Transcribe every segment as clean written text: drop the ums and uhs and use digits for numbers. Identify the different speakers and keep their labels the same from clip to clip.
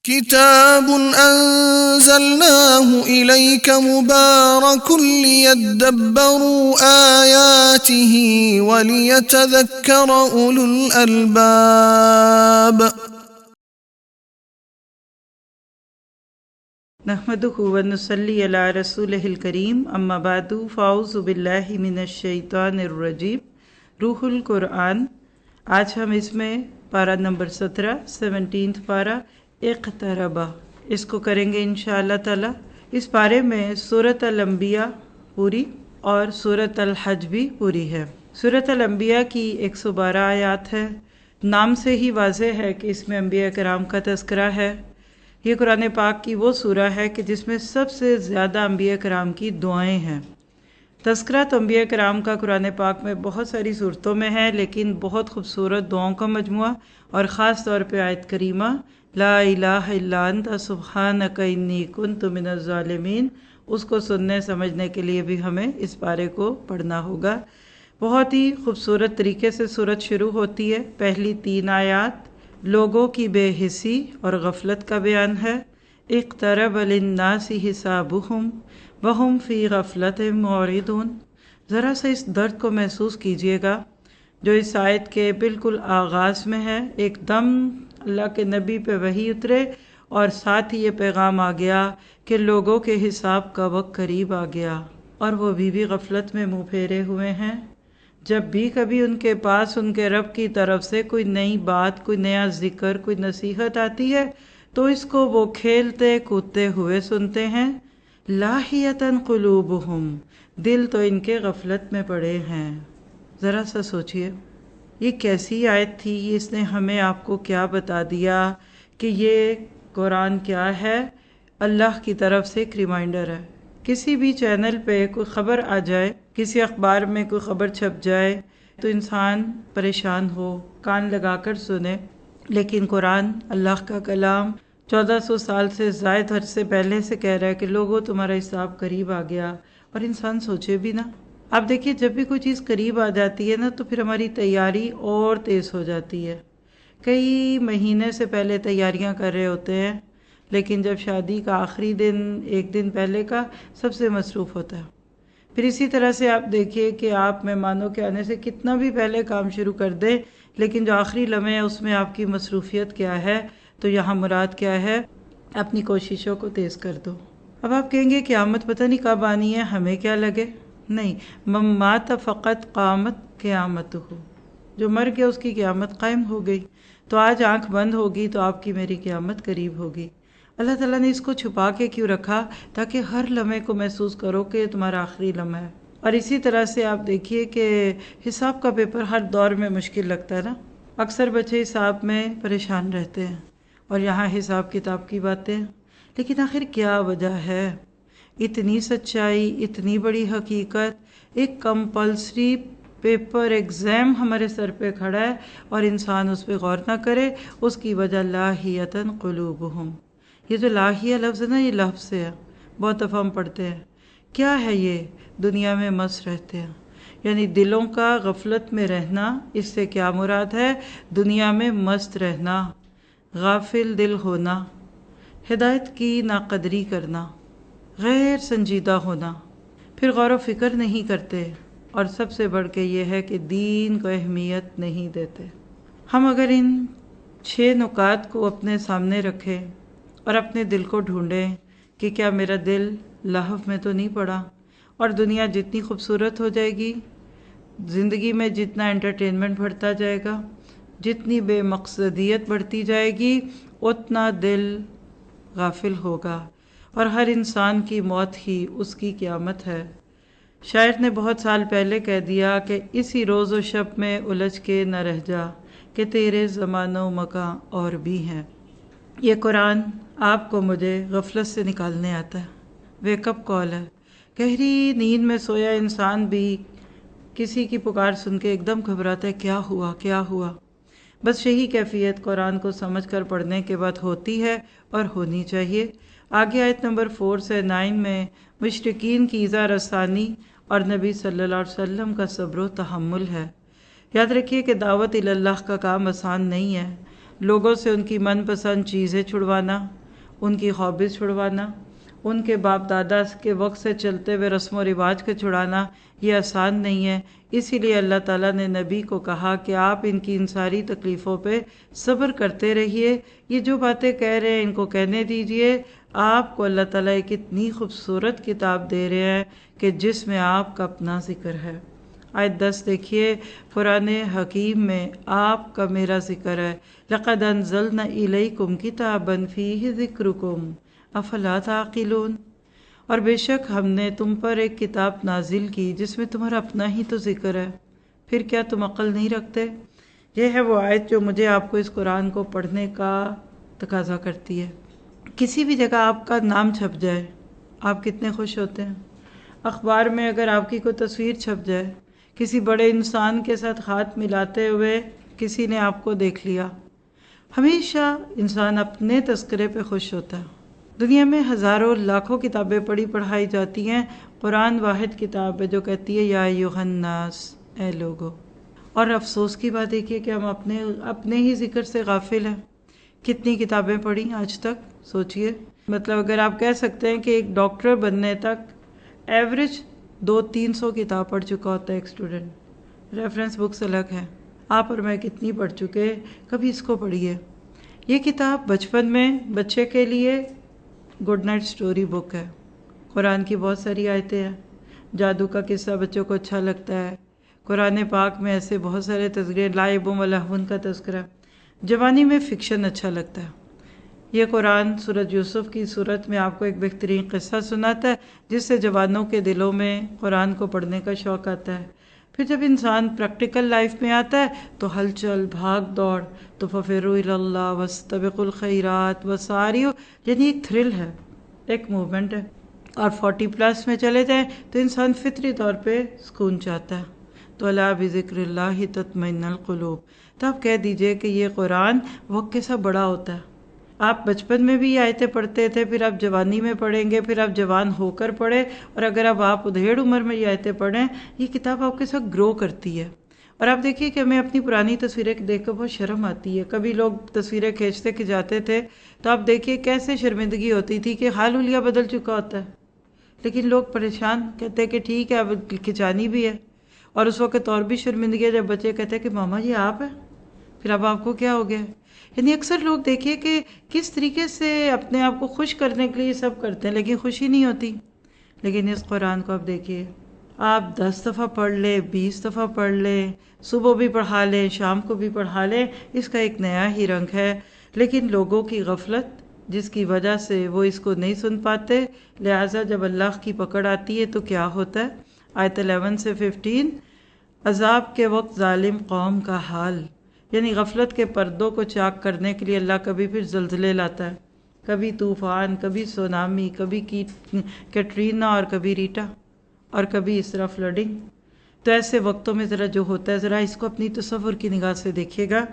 Speaker 1: كتاب أنزلناه إليك مبارك ليدبروا آياته وليتذكر أولو الألباب
Speaker 2: نحمده ونصلي على رسوله الكريم اما بعد فاعوذ باللہ من الشیطان الرجیم روح القرآن۔ آج ہم اس میں پارہ نمبر 17 پارہ اقتربہ اس کو کریں گے انشاءاللہ تعالی۔ اس پارے میں سورۃ الانبیاء پوری اور سورۃ الحج بھی پوری ہے۔ سورۃ الانبیاء کی 112 آیات ہے۔ نام سے ہی واضح ہے کہ اس میں انبیاء کرام کا تذکرہ ہے۔ یہ قرآن پاک کی وہ سورہ ہے کہ جس میں سب سے زیادہ انبیاء کرام کی دعائیں ہیں۔ تذکرہ تو انبیاء کرام کا قرآن پاک میں بہت ساری صورتوں میں ہے، لیکن بہت خوبصورت دعاؤں کا مجموعہ، اور خاص طور پہ آیت کریمہ لا الہ الا انت سبحانک انی کنت من الظالمین، اس کو سننے سمجھنے کے لیے بھی ہمیں اس پارے کو پڑھنا ہوگا۔ بہت ہی خوبصورت طریقے سے سورت شروع ہوتی ہے۔ پہلی 3 آیات لوگوں کی بے حسی اور غفلت کا بیان ہے۔ اقترب للناس حسابهم وهم فی غفلت معرضون۔ ذرا سا اس درد کو محسوس کیجئے گا جو اس آیت کے بالکل آغاز میں ہے۔ ایک دم اللہ کے نبی پہ وحی اترے اور ساتھ ہی یہ پیغام آ گیا کہ لوگوں کے حساب کا وقت قریب آ گیا، اور وہ بھی غفلت میں منہ پھیرے ہوئے ہیں۔ جب بھی کبھی ان کے پاس ان کے رب کی طرف سے کوئی نئی بات، کوئی نیا ذکر، کوئی نصیحت آتی ہے تو اس کو وہ کھیلتے کودتے ہوئے سنتے ہیں۔ لاہیۃً قلوبہم، دل تو ان کے غفلت میں پڑے ہیں۔ ذرا سا سوچئے یہ کیسی آیت تھی، اس نے ہمیں آپ کو کیا بتا دیا کہ یہ قرآن کیا ہے؟ اللہ کی طرف سے ایک ریمائنڈر ہے۔ کسی بھی چینل پہ کوئی خبر آ جائے، کسی اخبار میں کوئی خبر چھپ جائے تو انسان پریشان ہو، کان لگا کر سنے، لیکن قرآن اللہ کا کلام 1400 سال سے زائد عرصے پہلے سے کہہ رہا ہے کہ لوگوں تمہارا حساب قریب آ گیا، اور انسان سوچے بھی نا۔ آپ دیکھیے جب بھی کوئی چیز قریب آ جاتی ہے نا تو پھر ہماری تیاری اور تیز ہو جاتی ہے۔ کئی مہینے سے پہلے تیاریاں کر رہے ہوتے ہیں، لیکن جب شادی کا آخری دن، ایک دن پہلے کا، سب سے مصروف ہوتا ہے۔ پھر اسی طرح سے آپ دیکھیے کہ آپ مہمانوں کے آنے سے کتنا بھی پہلے کام شروع کر دیں، لیکن جو آخری لمحے ہے اس میں آپ کی مصروفیت کیا ہے؟ تو یہاں مراد کیا ہے؟ اپنی کوششوں کو تیز کر دو۔ اب آپ کہیں گے قیامت پتہ نہیں کب آنی ہے، ہمیں کیا لگے؟ نہیں، من مات فقط قامت قیامتہ، جو مر گیا اس کی قیامت قائم ہو گئی۔ تو آج آنکھ بند ہوگی تو آپ کی میری قیامت قریب ہوگی۔ اللہ تعالیٰ نے اس کو چھپا کے کیوں رکھا؟ تاکہ ہر لمحے کو محسوس کرو کہ یہ تمہارا آخری لمحہ ہے۔ اور اسی طرح سے آپ دیکھیے کہ حساب کا پیپر ہر دور میں مشکل لگتا ہے نا۔ اکثر بچے حساب میں پریشان رہتے ہیں، اور یہاں حساب کتاب کی باتیں، لیکن آخر کیا وجہ ہے؟ اتنی سچائی، اتنی بڑی حقیقت، ایک کمپلسری پیپر ایگزام ہمارے سر پہ کھڑا ہے اور انسان اس پہ غور نہ کرے، اس کی وجہ لاہیۃً قلوبہم۔ یہ جو لاہیہ لفظ ہے نا، یہ لفظ ہے، بہت دفعہ ہم پڑھتے ہیں۔ کیا ہے یہ؟ دنیا میں مست رہتے ہیں، یعنی دلوں کا غفلت میں رہنا۔ اس سے کیا مراد ہے؟ دنیا میں مست رہنا، غافل دل ہونا، ہدایت کی ناقدری کرنا، غیر سنجیدہ ہونا، پھر غور و فکر نہیں کرتے، اور سب سے بڑھ کے یہ ہے کہ دین کو اہمیت نہیں دیتے۔ ہم اگر ان 6 نکات کو اپنے سامنے رکھیں اور اپنے دل کو ڈھونڈیں کہ کیا میرا دل لہو میں تو نہیں پڑا، اور دنیا جتنی خوبصورت ہو جائے گی، زندگی میں جتنا انٹرٹینمنٹ بڑھتا جائے گا، جتنی بے مقصدیت بڑھتی جائے گی، اتنا دل غافل ہوگا، اور ہر انسان کی موت ہی اس کی قیامت ہے۔ شاعر نے بہت سال پہلے کہہ دیا کہ اسی روز و شب میں الجھ کے نہ رہ جا، کہ تیرے زمان و مکان اور بھی ہیں۔ یہ قرآن آپ کو مجھے غفلت سے نکالنے آتا ہے، ویک اپ کال ہے۔ گہری نیند میں سویا انسان بھی کسی کی پکار سن کے ایک دم گھبراتا ہے، کیا ہوا کیا ہوا؟ بس یہی کیفیت قرآن کو سمجھ کر پڑھنے کے بعد ہوتی ہے اور ہونی چاہیے۔ آگے آیت نمبر 4 سے 9 میں مشرکین کی ایذا رسانی اور نبی صلی اللہ علیہ وسلم کا صبر و تحمل ہے۔ یاد رکھیے کہ دعوت اللہ کا کام آسان نہیں ہے۔ لوگوں سے ان کی من پسند چیزیں چھڑوانا، ان کی ہابیز چھڑوانا، ان کے باپ دادا کے وقت سے چلتے ہوئے رسم و رواج کو چھڑانا یہ آسان نہیں ہے۔ اسی لیے اللہ تعالیٰ نے نبی کو کہا کہ آپ ان کی ان ساری تکلیفوں پہ صبر کرتے رہیے، یہ جو باتیں کہہ رہے ہیں ان کو کہنے دیجئے۔ آپ کو اللہ تعالیٰ ایک اتنی خوبصورت کتاب دے رہے ہیں کہ جس میں آپ کا اپنا ذکر ہے۔ آیت 10 دیکھیے، قرآن حکیم میں آپ کا میرا ذکر ہے۔ لَقَدْ أَنزَلْنَا إِلَيْكُمْ كِتَابًا فِيهِ ذِكْرُكُمْ أَفَلَا تَعْقِلُونَ، اور بے شک ہم نے تم پر ایک کتاب نازل کی جس میں تمہارا اپنا ہی تو ذکر ہے، پھر کیا تم عقل نہیں رکھتے؟ یہ ہے وہ آیت جو مجھے آپ کو اس قرآن کو پڑھنے کا تقاضا کرتی ہے۔ کسی بھی جگہ آپ کا نام چھپ جائے آپ کتنے خوش ہوتے ہیں۔ اخبار میں اگر آپ کی کوئی تصویر چھپ جائے، کسی بڑے انسان کے ساتھ ہاتھ ملاتے ہوئے کسی نے آپ کو دیکھ لیا، ہمیشہ انسان اپنے تذکرے پہ خوش ہوتا ہے۔ دنیا میں ہزاروں لاکھوں کتابیں پڑھائی جاتی ہیں، قرآن واحد کتاب ہے جو کہتی ہے یا ایھا الناس، اے لوگو۔ اور افسوس کی بات دیکھیے کہ ہم اپنے ہی ذکر سے غافل ہیں۔ کتنی کتابیں پڑھی آج تک سوچئے، مطلب اگر آپ کہہ سکتے ہیں کہ ایک ڈاکٹر بننے تک ایوریج 200-300 کتاب پڑھ چکا ہوتا ہے ایک اسٹوڈنٹ۔ ریفرنس بکس الگ ہیں، آپ اور میں کتنی پڑھ چکے، کبھی اس کو پڑھیے۔ یہ کتاب بچپن میں بچے کے لیے گڈ نائٹ سٹوری بک ہے۔ قرآن کی بہت ساری آیتیں ہیں، جادو کا قصہ بچوں کو اچھا لگتا ہے۔ قرآن پاک میں ایسے بہت سارے تذکرے، لعب و لہو کا تذکرہ۔ جوانی میں فکشن اچھا لگتا ہے۔ یہ قرآن سورۃ یوسف کی صورت میں آپ کو ایک بہترین قصہ سناتا ہے جس سے جوانوں کے دلوں میں قرآن کو پڑھنے کا شوق آتا ہے۔ پھر جب انسان پریکٹیکل لائف میں آتا ہے تو ہلچل، بھاگ دوڑ، تو ففروا الی اللہ واستبقوا الخیرات وسارعوا، یعنی ایک تھرل ہے، ایک موومنٹ ہے۔ اور 40+ میں چلے جائیں تو انسان فطری طور پہ سکون چاہتا ہے۔ تو الا بذکر اللہ تطمئن القلوب، تو آپ کہہ دیجئے کہ یہ قرآن وقت کے ساتھ بڑا ہوتا ہے۔ آپ بچپن میں بھی یہ آیتیں پڑھتے تھے، پھر آپ جوانی میں پڑھیں گے، پھر آپ جوان ہو کر پڑھیں، اور اگر اب آپ ادھیڑ عمر میں یہ آیتیں پڑھیں، یہ کتاب آپ کے ساتھ گرو کرتی ہے۔ اور آپ دیکھیے کہ ہمیں اپنی پرانی تصویریں دیکھ کر بہت شرم آتی ہے۔ کبھی لوگ تصویریں کھینچتے جاتے تھے تو آپ دیکھیے کیسے شرمندگی ہوتی تھی کہ حال حلیہ بدل چکا ہوتا ہے، لیکن لوگ پریشان کہتے ہیں کہ ٹھیک ہے اب کھنچانی بھی ہے۔ اور اس وقت اور بھی شرمندگی ہے جب بچے کہتے ہیں کہ ماما یہ آپ ہیں، پھر اب آپ کو کیا ہو گیا؟ یعنی اکثر لوگ دیکھیے کہ کس طریقے سے اپنے آپ کو خوش کرنے کے لیے سب کرتے ہیں لیکن خوشی نہیں ہوتی۔ لیکن اس قرآن کو آپ دیکھیے، آپ 10 دفعہ پڑھ لیں، 20 دفعہ پڑھ لیں، صبح بھی پڑھا لیں، شام کو بھی پڑھا لیں، اس کا ایک نیا ہی رنگ ہے۔ لیکن لوگوں کی غفلت جس کی وجہ سے وہ اس کو نہیں سن پاتے، لہٰذا جب اللہ کی پکڑ آتی ہے تو کیا ہوتا ہے؟ آیت 11 سے 15، عذاب کے وقت ظالم قوم کا حال، یعنی غفلت کے پردوں کو چاک کرنے کے لیے اللہ کبھی پھر زلزلے لاتا ہے، کبھی طوفان، کبھی سونامی، کبھی کیٹرینا اور کبھی ریٹا، اور کبھی اس طرح فلڈنگ۔ تو ایسے وقتوں میں ذرا جو ہوتا ہے ذرا اس کو اپنی تصور کی نگاہ سے دیکھیے گا۔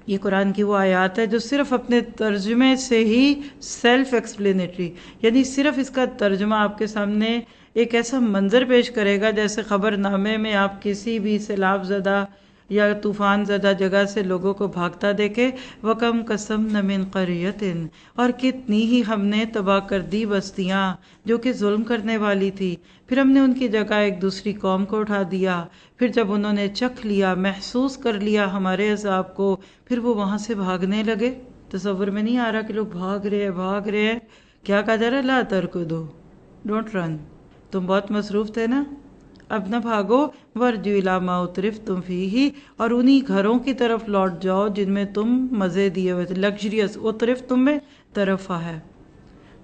Speaker 2: یہ قرآن کی وہ آیات ہے جو صرف اپنے ترجمے سے ہی سیلف ایکسپلینیٹری، یعنی صرف اس کا ترجمہ آپ کے سامنے ایک ایسا منظر پیش کرے گا جیسے خبر نامے میں آپ کسی بھی سیلاب زدہ یا طوفان زدہ جگہ سے لوگوں کو بھاگتا دیکھے۔ وَكَمْ قَسَمْنَا مِنْ قَرْيَةٍ، اور کتنی ہی ہم نے تباہ کر دی بستیاں جو کہ ظلم کرنے والی تھی، پھر ہم نے ان کی جگہ ایک دوسری قوم کو اٹھا دیا، پھر جب انہوں نے چکھ لیا، محسوس کر لیا ہمارے عذاب کو، پھر وہ وہاں سے بھاگنے لگے۔ تصور میں نہیں آ رہا کہ لوگ بھاگ رہے ہیں۔ کیا کہا جا رہا ہے؟ لا ترکضوا، ڈونٹ رن، تم بہت مصروف تھے نا، اب نہ بھاگو۔ وارجعوا الی ما اترفتم فیہ، اور انہی گھروں کی طرف لوٹ جاؤ جن میں تم مزے دیے ہوئے تھے، لگژریس، اترفتم میں طرفہ ہے،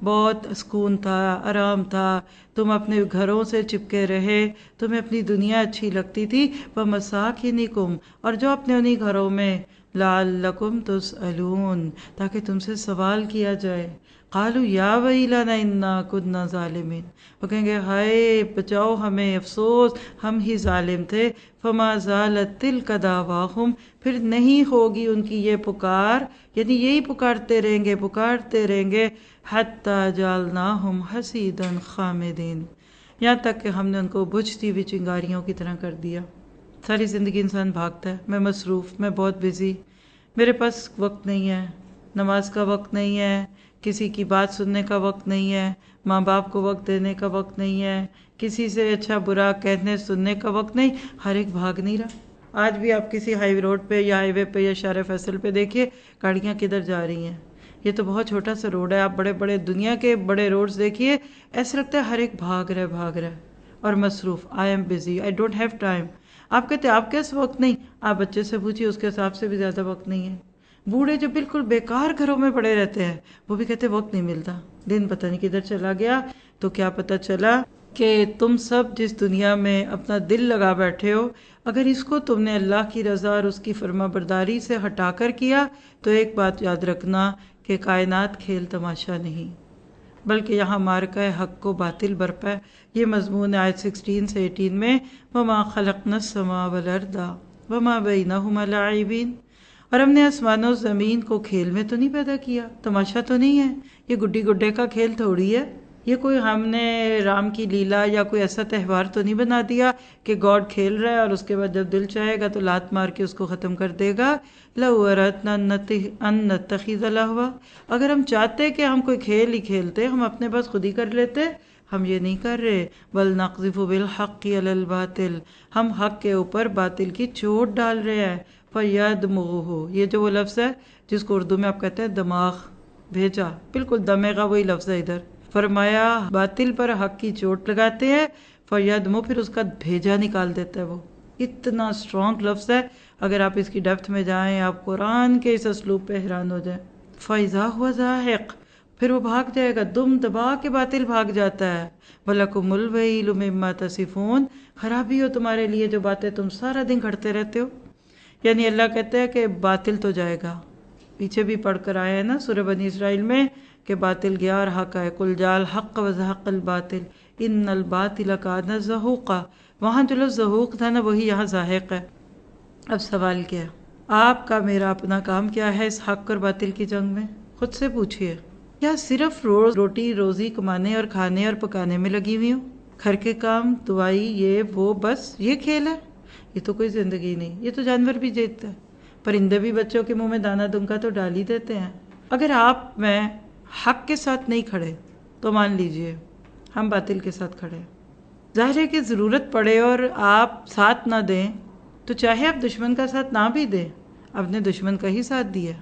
Speaker 2: بہت سکون تھا، آرام تھا، تم اپنے گھروں سے چپکے رہے، تمہیں اپنی دنیا اچھی لگتی تھی۔ ومساکنکم، اور جو اپنے انہی گھروں میں، لعلکم تسألون، تاکہ تم سے سوال کیا جائے۔ قالوا یا ویلنا انا کنا ظالمین، وہ کہیں گے ہائے بچاؤ ہمیں، افسوس ہم ہی ظالم تھے۔ فما زالت تلک دعواہم، پھر نہیں ہوگی ان کی یہ پکار، یعنی یہی پکارتے رہیں گے حتی جعلناہم حصیدا خامدین، یہاں تک کہ ہم نے ان کو بجھتی ہوئی چنگاریوں کی طرح کر دیا۔ ساری زندگی انسان بھاگتا ہے، میں مصروف، میں بہت بزی، میرے پاس وقت نہیں ہے، نماز کا وقت نہیں ہے، کسی کی بات سننے کا وقت نہیں ہے، ماں باپ کو وقت دینے کا وقت نہیں ہے، کسی سے اچھا برا کہنے سننے کا وقت نہیں، ہر ایک بھاگ نہیں رہا۔ آج بھی آپ کسی ہائی روڈ پہ یا ہائی وے پہ یا شارع فیصل پہ دیکھیے گاڑیاں کدھر جا رہی ہیں۔ یہ تو بہت چھوٹا سا روڈ ہے، آپ بڑے بڑے دنیا کے بڑے روڈز دیکھیے، ایسا لگتا ہے ہر ایک بھاگ رہا ہے اور مصروف۔ I am busy, I don't have time. آپ کہتے ہیں آپ کے پاس وقت نہیں، آپ بچے سے پوچھیے اس کے حساب سے بھی زیادہ وقت نہیں ہے۔ بوڑھے جو بالکل بیکار گھروں میں پڑے رہتے ہیں وہ بھی کہتے وقت نہیں ملتا، دن پتہ نہیں کدھر چلا گیا۔ تو کیا پتہ چلا کہ تم سب جس دنیا میں اپنا دل لگا بیٹھے ہو، اگر اس کو تم نے اللہ کی رضا اور اس کی فرما برداری سے ہٹا کر کیا تو ایک بات یاد رکھنا کہ کائنات کھیل تماشا نہیں، بلکہ یہاں مارکہ حق کو باطل برپا ہے۔ یہ مضمون آیت 16 سے 18 میں وَمَا خَلَقْنَا السَّمَاءَ وَالْأَرْضَ وَمَا بَيْنَهُمَا لَاعِبِينَ، اور ہم نے آسمان و زمین کو کھیل میں تو نہیں پیدا کیا، تماشا تو نہیں ہے، یہ گڈی گڈے کا کھیل تھوڑی ہے، یہ کوئی ہم نے رام کی لیلا یا کوئی ایسا تہوار تو نہیں بنا دیا کہ گاڈ کھیل رہا ہے اور اس کے بعد جب دل چاہے گا تو لات مار کے اس کو ختم کر دے گا۔ لَوْ أَرَدْنَا أَن نَّتَّخِذَ لَهْوًا، اگر ہم چاہتے کہ ہم کوئی کھیل ہی کھیلتے ہم اپنے پاس خود ہی کر لیتے، ہم یہ نہیں کر رہے۔ بل نقذف بالحق علی الباطل، ہم حق کے اوپر باطل کی چوٹ ڈال رہے ہیں۔ فیدمغہ، یہ جو وہ لفظ ہے جس کو اردو میں آپ کہتے ہیں دماغ، بھیجا، بالکل دمغہ وہی لفظ ہے ادھر۔ فرمایا باطل پر حق کی چوٹ لگاتے ہیں، فیدمغہ، پھر اس کا بھیجا نکال دیتا ہے۔ وہ اتنا اسٹرانگ لفظ ہے، اگر آپ اس کی ڈیپتھ میں جائیں آپ قرآن کے اس اسلوب پہ حیران ہو جائیں۔ فَإِذَا هُوَ زَاهِقٌ، پھر وہ بھاگ جائے گا، دم دبا کے باطل بھاگ جاتا ہے۔ وَلَكُمُ الْوَيْلُ مِمَّا تَصِفُونَ، خرابی ہو تمہارے لیے جو باتیں تم سارا دن کرتے رہتے ہو۔ یعنی اللہ کہتا ہے کہ باطل تو جائے گا، پیچھے بھی پڑھ کر آئے ہیں نا سورہ بنی اسرائیل میں کہ باطل گیا اور حق آئے، قُلْ جَاءَ الْحَقُّ وَزَهَقَ الْبَاطِلُ إِنَّ الْبَاطِلَ كَانَ زَهُوقًا، وہاں جو لفظ زہوق تھا نا وہی یہاں زاہق ہے۔ اب سوال کیا ہے، آپ کا میرا اپنا کام کیا ہے اس حق اور باطل کی جنگ میں؟ خود سے پوچھئے، کیا صرف روز روٹی روزی کمانے اور کھانے اور پکانے میں لگی ہوئی ہوں؟ گھر کے کام، دوائی، یہ وہ، بس یہ کھیل ہے؟ یہ تو کوئی زندگی نہیں، یہ تو جانور بھی جیتتا ہے، پرندے بھی بچوں کے منہ میں دانہ دنکا تو ڈال ہی دیتے ہیں۔ اگر آپ میں حق کے ساتھ نہیں کھڑے تو مان لیجئے ہم باطل کے ساتھ کھڑے۔ ظاہر ہے کہ ضرورت پڑے اور آپ ساتھ نہ دیں تو چاہے آپ دشمن کا ساتھ نہ بھی دیں، اپنے دشمن کا ہی ساتھ دیا۔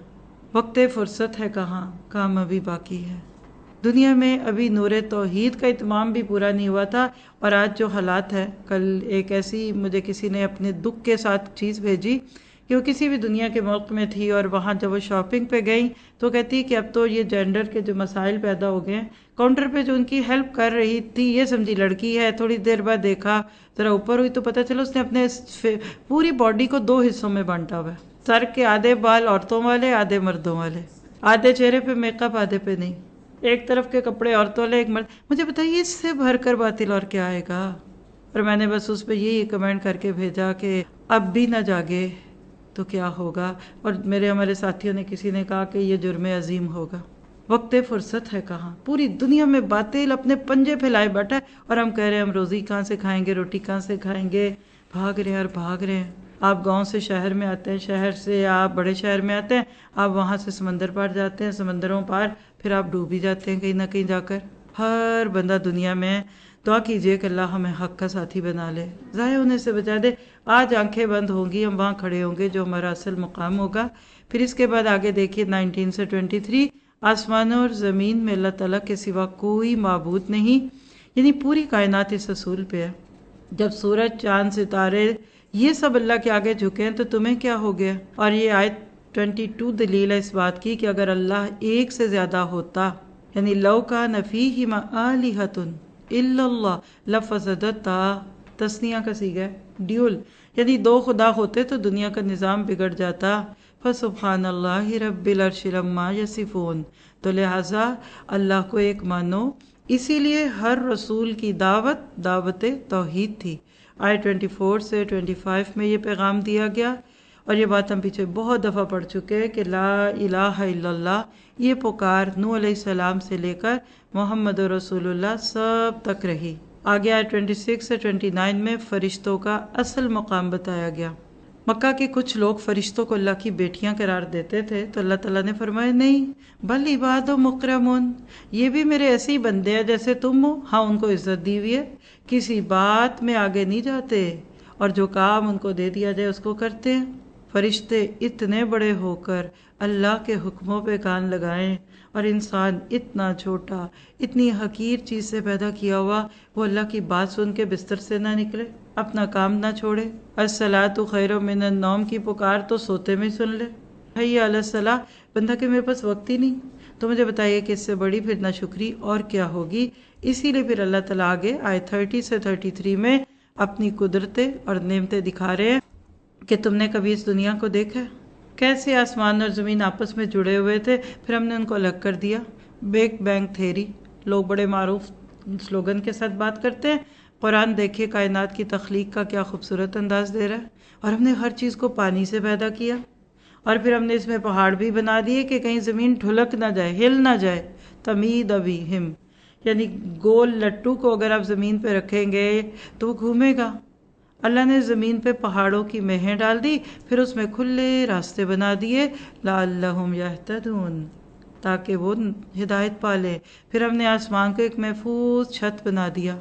Speaker 2: وقت فرصت ہے کہاں، کام ابھی باقی ہے۔ دنیا میں ابھی نور توحید کا اتمام بھی پورا نہیں ہوا تھا، اور آج جو حالات ہے، کل ایک ایسی مجھے کسی نے اپنے دکھ کے ساتھ چیز بھیجی کہ وہ کسی بھی دنیا کے ملک میں تھی اور وہاں جب وہ شاپنگ پہ گئیں تو کہتی کہ اب تو یہ جینڈر کے جو مسائل پیدا ہو گئے ہیں، کاؤنٹر پہ جو ان کی ہیلپ کر رہی تھی یہ سمجھی لڑکی ہے، تھوڑی دیر بعد دیکھا ذرا اوپر ہوئی تو پتہ چلا اس نے اپنے پوری باڈی کو 2 حصوں میں بانٹا ہوا ہے، سر کے آدھے بال عورتوں والے، آدھے مردوں والے، آدھے چہرے پہ میک اپ آدھے پہ نہیں، ایک طرف کے کپڑے عورتوں والے ایک مرد۔ مجھے بتائیے اس سے بھر کر باطل اور کیا آئے گا؟ اور میں نے بس اس پہ یہی کمنٹ کر کے بھیجا کہ اب بھی نہ جاگے تو کیا ہوگا۔ اور ہمارے ساتھیوں نے کسی نے کہا کہ یہ جرم عظیم ہوگا۔ وقت فرصت ہے کہاں، پوری دنیا میں باطل اپنے پنجے پھیلائے بیٹھا ہے اور ہم کہہ رہے ہیں ہم روزی کہاں سے کھائیں گے، روٹی کہاں سے کھائیں گے، بھاگ رہے ہیں اور بھاگ رہے ہیں۔ آپ گاؤں سے شہر میں آتے ہیں، شہر سے آپ بڑے شہر میں آتے ہیں، آپ وہاں سے سمندر پار جاتے ہیں، سمندروں پار پھر آپ ڈوب ہی جاتے ہیں کہیں نہ کہیں جا کر۔ ہر بندہ دنیا میں دعا کیجئے کہ اللہ ہمیں حق کا ساتھی بنا لے، ضائع ہونے سے بچا دے۔ آج آنکھیں بند ہوں گی، ہم وہاں کھڑے ہوں گے جو ہمارا اصل مقام ہوگا۔ پھر اس کے بعد آگے دیکھیے 19 سے 23، آسمانوں اور زمین میں اللہ تعالیٰ کے سوا کوئی معبود نہیں، یعنی پوری کائنات اس اصول پہ ہے۔ جب سورج، چاند، ستارے یہ سب اللہ کے آگے جھکے ہیں تو تمہیں کیا ہو گیا؟ اور یہ آیت 22 دلیل ہے اس بات کی کہ اگر اللہ ایک سے زیادہ ہوتا، یعنی لو کان فیہما آلہۃ الا اللہ لفسدتا، تثنیہ کا صیغہ ہے، ڈیول، یعنی 2 خدا ہوتے تو دنیا کا نظام بگڑ جاتا۔ فسبحان اللہ رب العرش عما یصفون، تو لہٰذا اللہ کو ایک مانو۔ اسی لیے ہر رسول کی دعوت توحید تھی۔ آیت 24 سے 25 میں یہ پیغام دیا گیا، اور یہ بات ہم پیچھے بہت دفعہ پڑھ چکے کہ لا الہ الا اللہ، یہ پکار نوح علیہ السلام سے لے کر محمد رسول اللہ سب تک رہی۔ آگے آیت 26 سے 29 میں فرشتوں کا اصل مقام بتایا گیا۔ مکہ کے کچھ لوگ فرشتوں کو اللہ کی بیٹیاں قرار دیتے تھے، تو اللہ تعالیٰ نے فرمایا نہیں، بل عباد و مکرمون، یہ بھی میرے ایسے ہی بندے ہیں جیسے تم ہو، ہاں ان کو عزت دی ہوئی ہے، کسی بات میں آگے نہیں جاتے، اور جو کام ان کو دے دیا جائے اس کو کرتے ہیں۔ فرشتے اتنے بڑے ہو کر اللہ کے حکموں پہ کان لگائیں، اور انسان اتنا چھوٹا، اتنی حقیر چیز سے پیدا کیا ہوا، وہ اللہ کی بات سن کے بستر سے نہ نکلے، اپنا کام نہ چھوڑے۔ الصلاۃ خیر من النوم کی پکار تو سوتے میں سن لے، حی علی الصلاۃ، بندہ کہ میرے پاس وقت ہی نہیں، تو مجھے بتائیے کہ اس سے بڑی پھر ناشکری اور کیا ہوگی۔ اسی لیے پھر اللہ تعالیٰ آگے آیت 30 سے 33 میں اپنی قدرتیں اور نعمتیں دکھا رہے ہیں کہ تم نے کبھی اس دنیا کو دیکھا ہے؟ کیسے آسمان اور زمین آپس میں جڑے ہوئے تھے، پھر ہم نے ان کو الگ کر دیا۔ بگ بینگ تھیری لوگ بڑے معروف سلوگن کے ساتھ بات کرتے ہیں، قرآن دیکھیے کائنات کی تخلیق کا کیا خوبصورت انداز دے رہا ہے، اور ہم نے ہر چیز کو پانی سے پیدا کیا، اور پھر ہم نے اس میں پہاڑ بھی بنا دیے کہ کہیں زمین ڈھلک نہ جائے، ہل نہ جائے۔ تمید بہم، یعنی گول لٹو کو اگر آپ زمین پہ رکھیں گے تو وہ گھومے گا۔ اللہ نے زمین پہ پہاڑوں کی مہیں ڈال دی، پھر اس میں کھلے راستے بنا دیے، لعلہم یہتدون، تاکہ وہ ہدایت پالے۔ پھر ہم نے آسمان کو ایک محفوظ چھت بنا دیا۔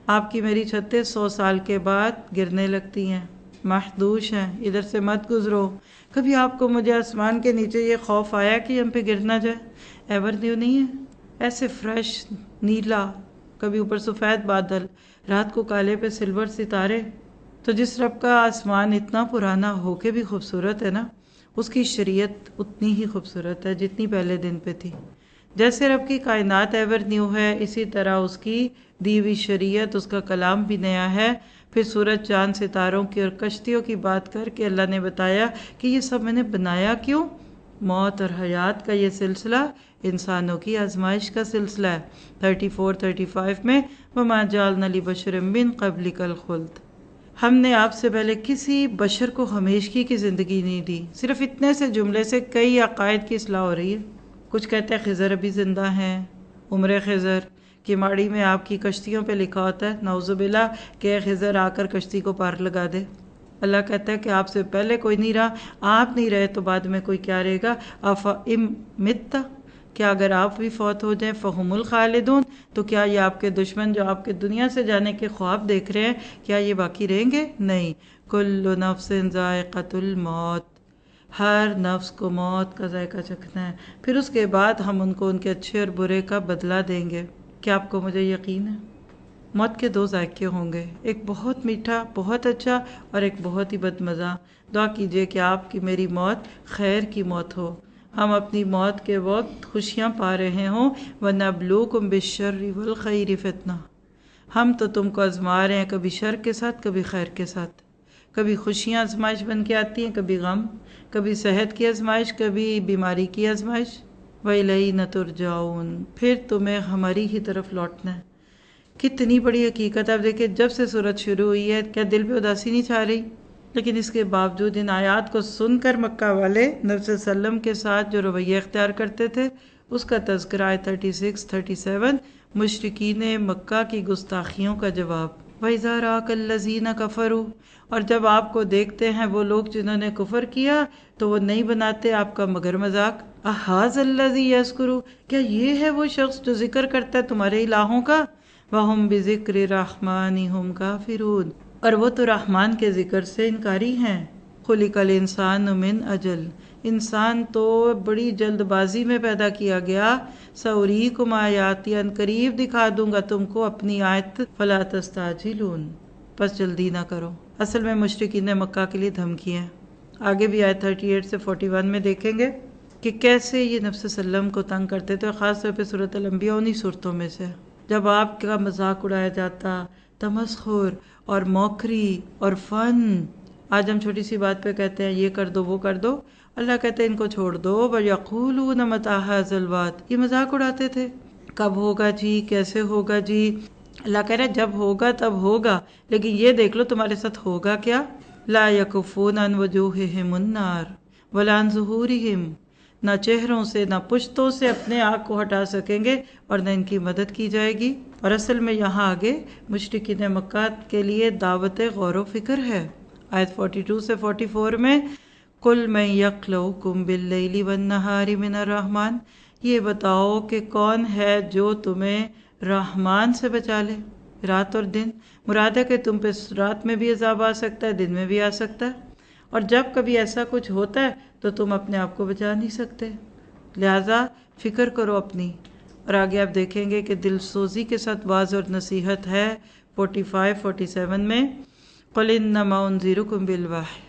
Speaker 2: آپ کی میری چھتیں 100 سال کے بعد گرنے لگتی ہیں، محدوش ہیں، ادھر سے مت گزرو۔ کبھی آپ کو مجھے آسمان کے نیچے یہ خوف آیا کہ ہم پہ گر نہ جائے؟ ایور نیو نہیں ہے، ایسے فریش نیلا، کبھی اوپر سفید بادل، رات کو کالے پہ سلور ستارے۔ تو جس رب کا آسمان اتنا پرانا ہو کے بھی خوبصورت ہے نا، اس کی شریعت اتنی ہی خوبصورت ہے جتنی پہلے دن پہ تھی۔ جیسے رب کی کائنات ایور نیو ہے، اسی طرح اس کی دی ہوئی شریعت، اس کا کلام بھی نیا ہے۔ پھر سورج، چاند، ستاروں کی اور کشتیوں کی بات کر کے اللہ نے بتایا کہ یہ سب میں نے بنایا کیوں؟ موت اور حیات کا یہ سلسلہ انسانوں کی آزمائش کا سلسلہ ہے۔ 34-35 میں وَمَا جَعَلْنَا لِبَشَرٍ مِّن قَبْلِكَ الْخُلْدَ، ہم نے آپ سے پہلے کسی بشر کو ہمیشگی کی زندگی نہیں دی۔ صرف اتنے سے جملے سے کئی عقائد کی اصلاح ہو رہی ہے۔ کچھ کہتے ہیں خضر ابھی زندہ ہیں، عمر خضر کی ماڑی میں آپ کی کشتیوں پہ لکھا ہوتا ہے نعوذ باللہ کہ خضر آ کر کشتی کو پار لگا دے۔ اللہ کہتا ہے کہ آپ سے پہلے کوئی نہیں رہا، آپ نہیں رہے تو بعد میں کوئی کیا رہے گا؟ افإن مت، کیا اگر آپ بھی فوت ہو جائیں فہم الخالدون، تو کیا یہ آپ کے دشمن جو آپ کے دنیا سے جانے کے خواب دیکھ رہے ہیں، کیا یہ باقی رہیں گے؟ نہیں۔ کل نفس ذائقۃ الموت، ہر نفس کو موت کا ذائقہ چکھنا ہے، پھر اس کے بعد ہم ان کو ان کے اچھے اور برے کا بدلہ دیں گے۔ کیا آپ کو مجھے یقین ہے؟ موت کے 2 ذائقے ہوں گے، ایک بہت میٹھا، بہت اچھا، اور ایک بہت ہی بدمزہ۔ دعا کیجئے کہ آپ کی میری موت خیر کی موت ہو، ہم اپنی موت کے وقت خوشیاں پا رہے ہوں۔ وَنَبْلُوكُمْ بِالشَّرِّ وَالْخَيْرِ فِتْنَةً، ہم تو تم کو آزما رہے ہیں، کبھی شر کے ساتھ کبھی خیر کے ساتھ، کبھی خوشیاں آزمائش بن کے آتی ہیں، کبھی غم، کبھی صحت کی آزمائش، کبھی بیماری کی آزمائش۔ وَإِلَيْنَا تُرْجَعُونَ، پھر تمہیں ہماری ہی طرف لوٹنا ہے۔ کتنی بڑی حقیقت ہے۔ اب دیکھیں جب سے سورت شروع ہوئی ہے، کیا دل پہ اداسی نہیں چھا رہی؟ لیکن اس کے باوجود ان آیات کو سن کر مکہ والے نبی صلی اللہ علیہ وسلم کے ساتھ جو رویہ اختیار کرتے تھے، اس کا تذکرہ ہے 36-37، مشرکین مکہ کی گستاخیوں کا جواب۔ وَإِذَا رَآكَ الَّذِينَ كَفَرُوا، اور جب آپ کو دیکھتے ہیں وہ لوگ جنہوں نے کفر کیا، تو وہ نہیں بناتے آپ کا مگر مذاق۔ أَهَٰذَا الَّذِي يَذْكُرُ، کیا یہ ہے وہ شخص جو ذکر کرتا ہے تمہارے الہوں کا؟ وَهُمْ بِذِكْرِ الرَّحْمَٰنِ هُمْ كَافِرُونَ، اور وہ تو رحمان کے ذکر سے انکاری ہیں۔ خُلِقَ الْإِنسَانُ مِنْ أَجَلٍ، انسان تو بڑی جلد بازی میں پیدا کیا گیا۔ سَأُرِيكُمْ آیَاتِي، ان قریب دکھا دوں گا تم کو اپنی آیت، فَلَا تَسْتَعْجِلُونَ، پس جلدی نہ کرو۔ اصل میں مشرکین مکہ کے لیے دھمکی ہے۔ آگے بھی آیت 38 سے 41 میں دیکھیں گے کہ کیسے یہ نبی صلی اللہ علیہ وسلم کو تنگ کرتے تھے، خاص طور پہ سورۃ الانبیاء انہی صورتوں میں سے، جب آپ کا مذاق اڑایا جاتا، تمسخر اور موکری اور فن۔ آج ہم چھوٹی سی بات پہ کہتے ہیں یہ کر دو وہ کر دو، اللہ کہتے ہیں ان کو چھوڑ دو۔ وَيَقُولُونَ مَتَىٰ هَٰذَا الْوَعْدُ، یہ مذاق اڑاتے تھے، کب ہوگا جی، کیسے ہوگا جی۔ اللہ کہہ رہے جب ہوگا تب ہوگا، لیکن یہ دیکھ لو تمہارے ساتھ ہوگا کیا۔ لَا يَكُفُّونَ عَنْ وُجُوهِهِمُ النَّارُ وَلَا عَنْ ظُهُورِهِمْ، نہ چہروں سے نہ پشتوں سے اپنے آنکھ کو ہٹا سکیں گے اور نہ ان کی مدد کی جائے گی۔ اور اصل میں یہاں آگے مشرکین مکہ کے لیے دعوت غور و فکر ہے۔ آیت 42 سے 44 میں قُلْ مَن يَخْلُقُكُم بِاللَّيْلِ وَالنَّهَارِ مِنَ الرَّحْمَٰنِ، یہ بتاؤ کہ کون ہے جو تمہیں رحمان سے بچا لے، رات اور دن۔ مراد ہے کہ تم پہ رات میں بھی عذاب آ سکتا ہے، دن میں بھی آ سکتا ہے، اور جب کبھی ایسا کچھ ہوتا ہے تو تم اپنے آپ کو بچا نہیں سکتے، لہٰذا فکر کرو اپنی۔ اور آگے آپ دیکھیں گے کہ دل سوزی کے ساتھ واضح اور نصیحت ہے 45-47 میں قُلْ إِنَّمَا أُنذِرُكُم بِالْوَحْيِ،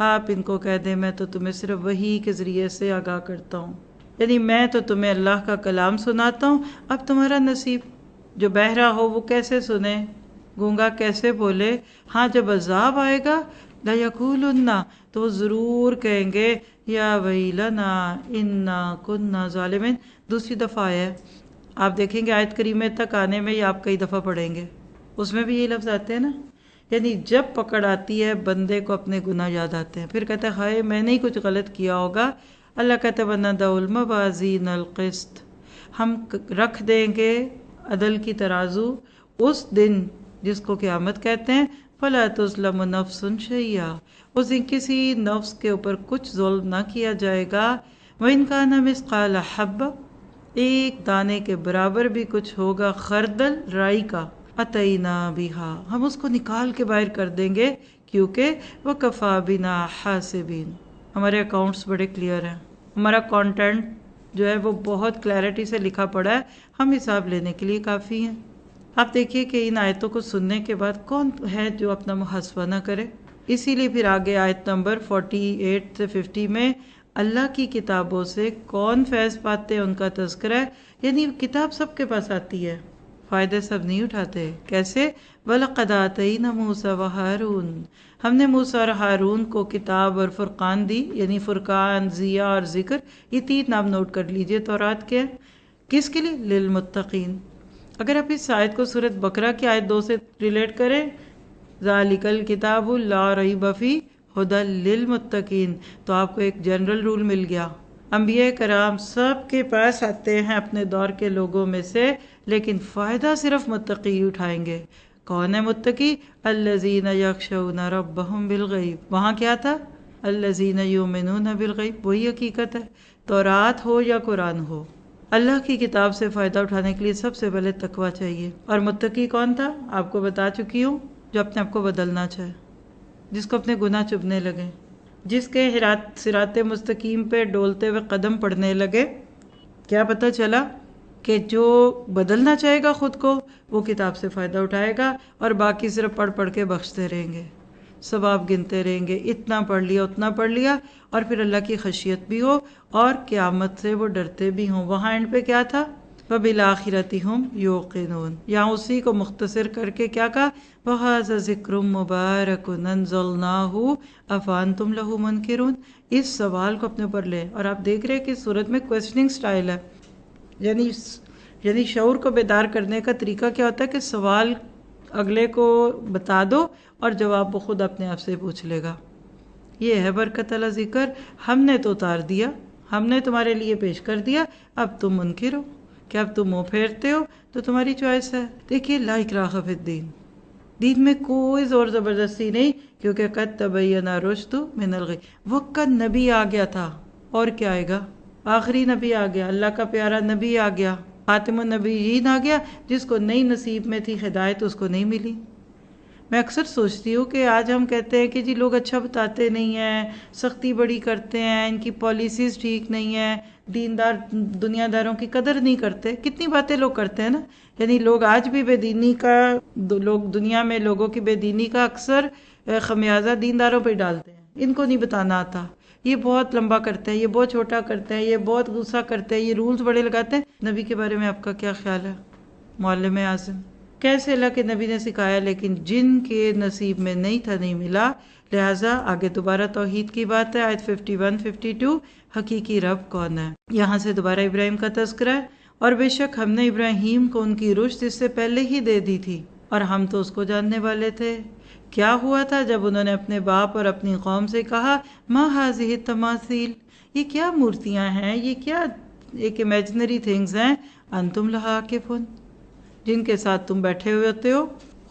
Speaker 2: آپ ان کو کہہ دیں میں تو تمہیں صرف وحی کے ذریعے سے آگاہ کرتا ہوں، یعنی میں تو تمہیں اللہ کا کلام سناتا ہوں، اب تمہارا نصیب، جو بہرا ہو وہ کیسے سنے، گونگا کیسے بولے۔ ہاں جب عذاب آئے گا لَيَقُولُنَّ، تو وہ ضرور کہیں گے یا ویلنا انا کننا ظالمین۔ دوسری دفعہ آیا ہے، آپ دیکھیں گے آیت کریمہ تک آنے میں یہ آپ کئی دفعہ پڑھیں گے، اس میں بھی یہی لفظ آتے ہیں نا، یعنی جب پکڑ آتی ہے بندے کو اپنے گناہ یاد آتے ہیں، پھر کہتا ہے ہائے میں نے ہی کچھ غلط کیا ہوگا۔ اللہ کہتا ہے وَنَضَعُ الْمَوَازِينَ الْقِسْطَ، ہم رکھ دیں گے عدل کی ترازو اس دن جس کو قیامت کہتے ہیں، فَلَا تُظْلَمُ نَفْسٌ شَيْئًا، اس دن کسی نفس کے اوپر کچھ ظلم نہ کیا جائے گا۔ وَإِنْ كَانَ مِثْقَالَ حَبَّةٍ، ایک دانے کے برابر بھی کچھ ہوگا خردل رائی کا، اتینا بہا، ہم اس کو نکال کے باہر کر دیں گے، کیونکہ وَكَفَى بِنَا حَاسِبِينَ، ہمارے اکاؤنٹس بڑے کلیئر ہیں، ہمارا کانٹینٹ جو ہے وہ بہت کلیئرٹی سے لکھا پڑا ہے، ہم حساب لینے کے لیے کافی ہیں۔ آپ دیکھیے کہ ان آیتوں کو سننے کے بعد کون ہے جو اپنا محاسبہ نہ کرے۔ اسی لیے پھر آگے آیت نمبر 48 سے 50 میں اللہ کی کتابوں سے کون فیض پاتے ہیں ان کا تذکرہ ہے، یعنی کتاب سب کے پاس آتی ہے، فائدے سب نہیں اٹھاتے۔ کیسے؟ وَلَقَدْ آتَيْنَا مُوسَىٰ وَهَارُونَ، ہم نے موسیٰ اور ہارون کو کتاب اور فرقان دی، یعنی فرقان، ضیاء اور ذکر، یہ 3 نام نوٹ کر لیجئے تورات کے۔ کس کے لیے؟ للمتقین۔ اگر آپ اس آیت کو سورۃ بقرہ کی آیت 2 سے ریلیٹ کریں، ذَلِكَ الْكِتَابُ لَا رَيْبَ فِيهِ هُدًى لِّلْمُتَّقِينَ، تو آپ کو ایک جنرل رول مل گیا۔ انبیاء کرام سب کے پاس آتے ہیں اپنے دور کے لوگوں میں سے، لیکن فائدہ صرف متقی اٹھائیں گے۔ کون ہے متقی؟ الذین یخشون ربہم بالغیب، وہاں کیا تھا؟ الذین یؤمنون بالغیب، وہی حقیقت ہے، تورات ہو یا قرآن ہو۔ اللہ کی کتاب سے فائدہ اٹھانے کے لیے سب سے پہلے تقویٰ چاہیے۔ اور متقی کون تھا؟ آپ کو بتا چکی ہوں، جو اپنے آپ کو بدلنا چاہے، جس کو اپنے گناہ چبھنے لگے، جس کے صراط مستقیم پہ ڈولتے ہوئے قدم پڑنے لگے۔ کیا پتہ چلا کہ جو بدلنا چاہے گا خود کو، وہ کتاب سے فائدہ اٹھائے گا، اور باقی صرف پڑھ پڑھ کے بخشتے رہیں گے، ثواب گنتے رہیں گے، اتنا پڑھ لیا اتنا پڑھ لیا، اور پھر اللہ کی خشیت بھی ہو اور قیامت سے وہ ڈرتے بھی ہوں۔ وہاں اینڈ پہ کیا تھا؟ وَبِالْآخِرَةِ هُمْ يُوقِنُونَ، یہاں اسی کو مختصر کر کے کیا کہا؟ وَهَذَا ذِكْرٌ مُبَارَكٌ أَنزَلْنَاهُ أَفَأَنْتُمْ لَهُ مُنْكِرُونَ۔ اس سوال کو اپنے اوپر لیں، اور آپ دیکھ رہے ہیں کہ صورت میں کویسچننگ سٹائل ہے، یعنی شعور کو بیدار کرنے کا طریقہ کیا ہوتا ہے کہ سوال اگلے کو بتا دو اور جواب وہ خود اپنے آپ سے پوچھ لے گا۔ یہ ہے برکت والا ذکر، ہم نے تو اتار دیا، ہم نے تمہارے لیے پیش کر دیا، اب تم منکر ہو، کہ اب تم منہ پھیرتے ہو، تو تمہاری چوائس ہے۔ دیکھیے لا اکراہ فی الدین، دین میں کوئی زور زبردستی نہیں، کیونکہ قد تبین الرشد من الغی، وقت نبی آ گیا تھا، اور کیا آئے گا؟ آخری نبی آ گیا، اللہ کا پیارا نبی آ گیا، خاتم النبیین آ گیا، جس کو نئی نصیب میں تھی ہدایت اس کو نہیں ملی۔ میں اکثر سوچتی ہوں کہ آج ہم کہتے ہیں کہ جی لوگ اچھا بتاتے نہیں ہیں، سختی بڑی کرتے ہیں، ان کی پالیسیز ٹھیک نہیں ہیں، دیندار دنیا داروں کی قدر نہیں کرتے، کتنی باتیں لوگ کرتے ہیں نا، یعنی لوگ آج بھی بے دینی کا، لوگ دنیا میں لوگوں کی بے دینی کا اکثر خمیازہ دینداروں پہ ڈالتے ہیں، ان کو نہیں بتانا آتا، یہ بہت لمبا کرتے ہیں، یہ بہت چھوٹا کرتے ہیں، یہ بہت غصہ کرتے ہیں، یہ رولز بڑے لگاتے ہیں۔ نبی کے بارے میں آپ کا کیا خیال ہے؟ معلم اعظم کیسے اللہ کے نبی نے سکھایا، لیکن جن کے نصیب میں نہیں تھا نہیں ملا، لہٰذا آگے دوبارہ توحید کی بات ہے، آیت 51-52، حقیقی رب کون ہے؟ یہاں سے دوبارہ ابراہیم کا تذکرہ ہے، اور بے شک ہم نے ابراہیم کو ان کی رشد اس سے پہلے ہی دے دی تھی، اور ہم تو اس کو جاننے والے تھے۔ کیا ہوا تھا جب انہوں نے اپنے باپ اور اپنی قوم سے کہا ما هذه التماثیل، یہ کیا مورتیاں ہیں، یہ کیا ایک امیجنری تھنگز ہیں، انتم لہا عاکفون، جن کے ساتھ تم بیٹھے ہوئے ہوتے ہو۔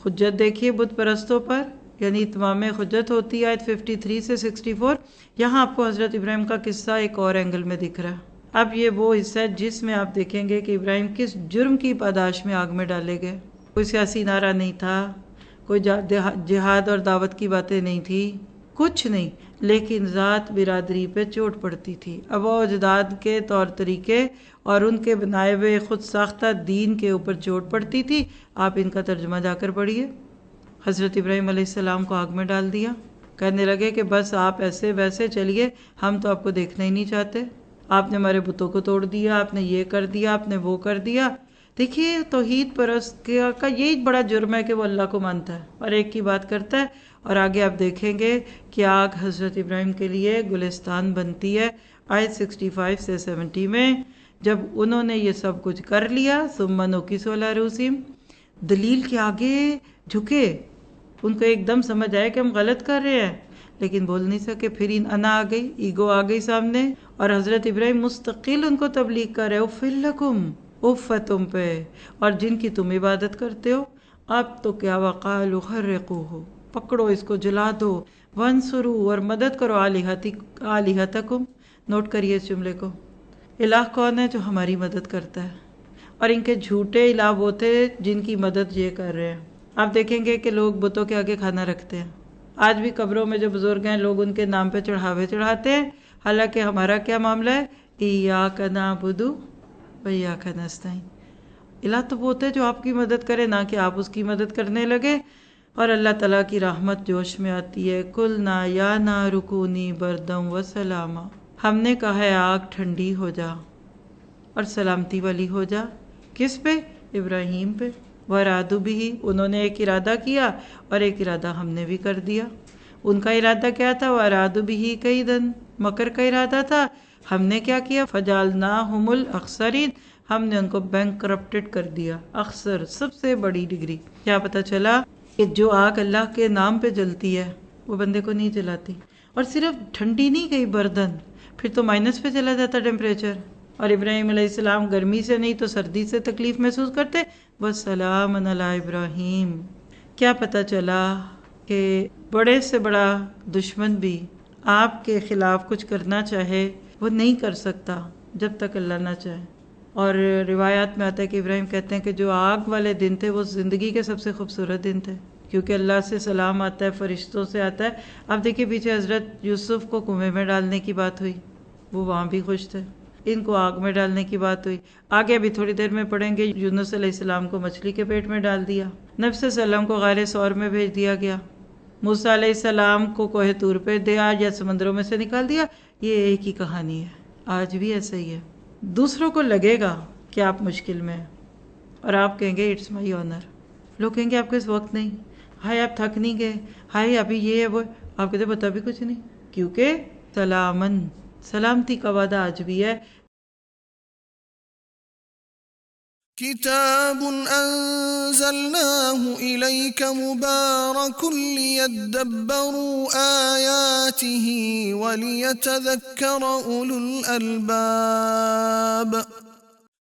Speaker 2: حجت دیکھیے بت پرستوں پر، یعنی اتمام حجت ہوتی ہے آیت 53 سے 64۔ یہاں آپ کو حضرت ابراہیم کا قصہ ایک اور اینگل میں دکھ رہا ہے۔ اب یہ وہ حصہ ہے جس میں آپ دیکھیں گے کہ ابراہیم کس جرم کی پاداش میں آگ میں ڈالے گئے۔ کوئی سیاسی نعرہ نہیں تھا، کوئی جہاد اور دعوت کی باتیں نہیں تھی، کچھ نہیں، لیکن ذات برادری پہ چوٹ پڑتی تھی۔ آباء و اجداد کے طور طریقے اور ان کے بنائے ہوئے خود ساختہ دین کے اوپر چوٹ پڑتی تھی۔ آپ ان کا ترجمہ جا کر پڑھیے۔ حضرت ابراہیم علیہ السلام کو آگ میں ڈال دیا، کہنے لگے کہ بس آپ ایسے ویسے چلیے، ہم تو آپ کو دیکھنا ہی نہیں چاہتے، آپ نے ہمارے بتوں کو توڑ دیا، آپ نے یہ کر دیا، آپ نے وہ کر دیا۔ دیکھیے توحید پرست کا یہی بڑا جرم ہے کہ وہ اللہ کو مانتا ہے اور ایک کی بات کرتا ہے، اور آگے آپ دیکھیں گے کہ آگ حضرت ابراہیم کے لیے گلستان بنتی ہے آیت 65 سے 70 میں۔ جب انہوں نے یہ سب کچھ کر لیا، ثم نکسوا علی رؤوسہم، دلیل کے آگے جھکے، ان کو ایک دم سمجھ آیا کہ ہم غلط کر رہے ہیں، لیکن بول نہیں سکے۔ پھر انا آ گئی، ایگو آ گئی سامنے، اور حضرت ابراہیم مستقل ان کو تبلیغ کر رہے، اف لکم، اف تم پہ اور جن کی تم عبادت کرتے ہو، اب تو کیا، وقالوا حرقوہ، پکڑو اس کو جلا دو، وانصروا اور مدد کرو آلہتکم، نوٹ کریے اس جملے کو، الہ کون ہے؟ جو ہماری مدد کرتا ہے، اور ان کے جھوٹے الہ وہ تھے جن کی مدد یہ کر رہے ہیں۔ آپ دیکھیں گے کہ لوگ بتوں کے آگے کھانا رکھتے ہیں، آج بھی قبروں میں جو بزرگ ہیں لوگ ان کے نام پہ چڑھاوے چڑھاتے ہیں، حالانکہ ہمارا کیا معاملہ ہے؟ ایاک نعبد و ایاک نستعین، الہ تو وہ ہوتے جو آپ کی مدد کرے، نہ کہ آپ اس کی مدد کرنے لگے۔ اور اللہ تعالیٰ کی رحمت جوش میں آتی ہے، قلنا یا نار کونی بردا و سلاما، ہم نے کہا ہے آگ ٹھنڈی ہو جا اور سلامتی والی ہو جا، کس پہ؟ ابراہیم پہ۔ وَأَرَادُوا بِهِ، انہوں نے ایک ارادہ کیا اور ایک ارادہ ہم نے بھی کر دیا۔ ان کا ارادہ کیا تھا؟ وَأَرَادُوا بِهِ كَيْدًا، مکر کا ارادہ تھا، ہم نے کیا کیا؟ فَجَعَلْنَاهُمُ الْأَخْسَرِينَ، ہم نے ان کو بینک کرپٹڈ کر دیا، اخسر، سب سے بڑی ڈگری۔ کیا پتہ چلا کہ جو آگ اللہ کے نام پہ جلتی ہے وہ بندے کو نہیں جلاتی، اور صرف ٹھنڈی نہیں گئی بردن، پھر تو مائنس پہ چلا جاتا ٹیمپریچر، اور ابراہیم علیہ السلام گرمی سے نہیں تو سردی سے تکلیف محسوس کرتے۔ وَسَلَامٌ عَلَىٰ ابراہیم۔ کیا پتہ چلا کہ بڑے سے بڑا دشمن بھی آپ کے خلاف کچھ کرنا چاہے وہ نہیں کر سکتا جب تک اللہ نہ چاہے۔ اور روایات میں آتا ہے کہ ابراہیم کہتے ہیں کہ جو آگ والے دن تھے وہ زندگی کے سب سے خوبصورت دن تھے، کیونکہ اللہ سے سلام آتا ہے، فرشتوں سے آتا ہے۔ اب دیکھیے پیچھے حضرت یوسف کو کنویں میں ڈالنے کی بات ہوئی، وہ وہاں بھی خوش تھے، ان کو آگ میں ڈالنے کی بات ہوئی۔ آگے ابھی تھوڑی دیر میں پڑھیں گے، یونس علیہ السلام کو مچھلی کے پیٹ میں ڈال دیا، نبی صلی اللہ علیہ وسلم کو غار ثور میں بھیج دیا گیا، موسیٰ علیہ السلام کو کوہ طور پہ دیا یا سمندروں میں سے نکال دیا۔ یہ ایک ہی کہانی ہے، آج بھی ایسا ہی ہے۔ دوسروں کو لگے گا کہ آپ مشکل میں ہیں اور آپ کہیں گے اٹس مائی آنر، لوگ کہیں گے آپ کے اس وقت نہیں، ہائے آپ تھک نہیں گئے، ہائے ابھی یہ ہے وہ، آپ کہتے بتا بھی کچھ نہیں، کیونکہ سلامن، سلامتی کا وعدہ آج بھی ہے۔
Speaker 1: كتاب أنزلناه إليك مبارك ليدبروا آياته وليتذكر أولو الألباب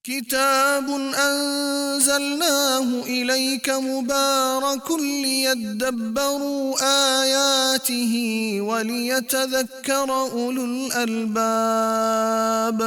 Speaker 1: كتاب أنزلناه إليك مبارك ليدبروا آياته وليتذكر أولو الألباب